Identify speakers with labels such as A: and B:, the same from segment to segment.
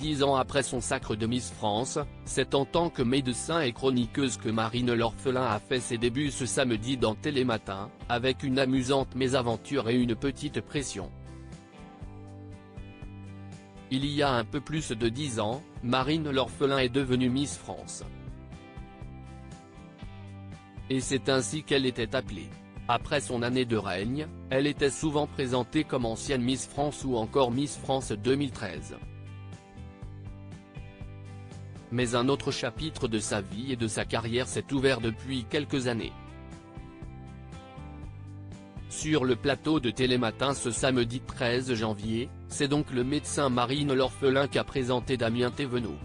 A: 10 ans après son sacre de Miss France, c'est en tant que médecin et chroniqueuse que Marine L'Orphelin a fait ses débuts ce samedi dans Télématin, avec une amusante mésaventure et une petite pression. Il y a un peu plus de 10 ans, Marine L'Orphelin est devenue Miss France. Et c'est ainsi qu'elle était appelée. Après son année de règne, elle était souvent présentée comme ancienne Miss France ou encore Miss France 2013. Mais un autre chapitre de sa vie et de sa carrière s'est ouvert depuis quelques années. Sur le plateau de Télématin ce samedi 13 janvier, c'est donc le médecin Marine L'Orphelin qu'a présenté Damien Thévenot.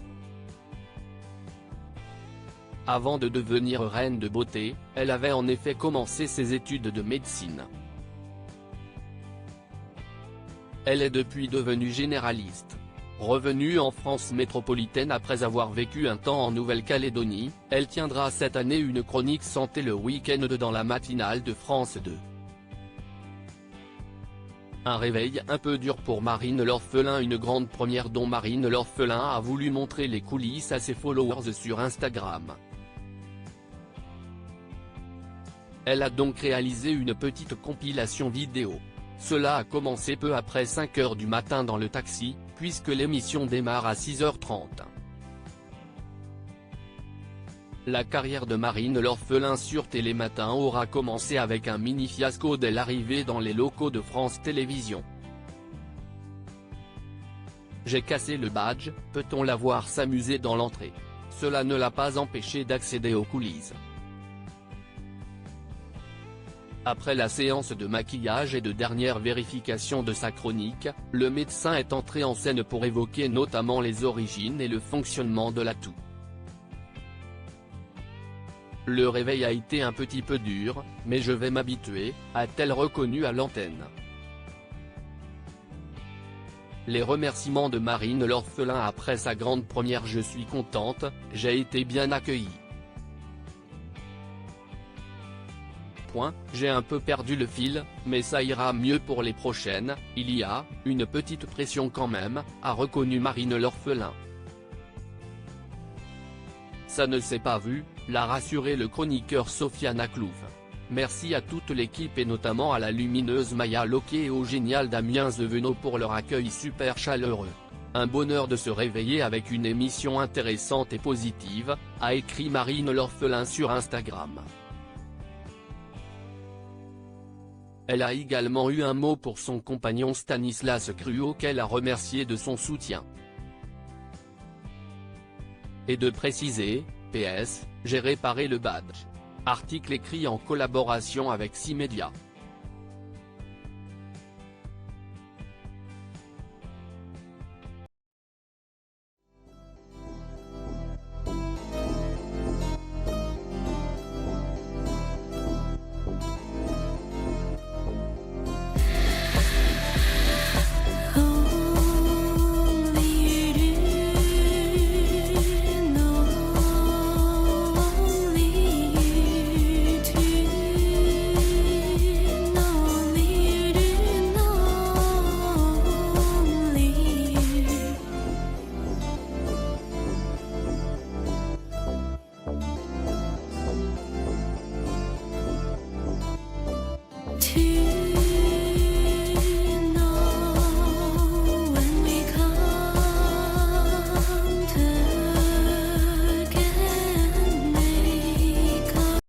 A: Avant de devenir reine de beauté, elle avait en effet commencé ses études de médecine. Elle est depuis devenue généraliste. Revenue en France métropolitaine après avoir vécu un temps en Nouvelle-Calédonie, elle tiendra cette année une chronique santé le week-end dans la matinale de France 2. Un réveil un peu dur pour Marine L'Orphelin, une grande première dont Marine L'Orphelin a voulu montrer les coulisses à ses followers sur Instagram. Elle a donc réalisé une petite compilation vidéo. Cela a commencé peu après 5 h du matin dans le taxi, puisque l'émission démarre à 6h30. La carrière de Marine L'Orphelin sur Télématin aura commencé avec un mini fiasco dès l'arrivée dans les locaux de France Télévisions. J'ai cassé le badge, peut-on la voir s'amuser dans l'entrée? Cela ne l'a pas empêché d'accéder aux coulisses. Après la séance de maquillage et de dernière vérification de sa chronique, le médecin est entré en scène pour évoquer notamment les origines et le fonctionnement de la toux. Le réveil a été un petit peu dur, mais je vais m'habituer, a-t-elle reconnu à l'antenne. Les remerciements de Marine L'Orphelin après sa grande première: je suis contente, j'ai été bien accueillie. J'ai un peu perdu le fil, mais ça ira mieux pour les prochaines, il y a une petite pression quand même, a reconnu Marine L'Orphelin. Ça ne s'est pas vu, l'a rassuré le chroniqueur Sofiane Aklouf. Merci à toute l'équipe et notamment à la lumineuse Maya Loquet et au génial Damien Thévenot pour leur accueil super chaleureux. Un bonheur de se réveiller avec une émission intéressante et positive, a écrit Marine L'Orphelin sur Instagram. Elle a également eu un mot pour son compagnon Stanislas Cruau qu'elle a remercié de son soutien. Et de préciser, PS, j'ai réparé le badge. Article écrit en collaboration avec 6 médias.
B: To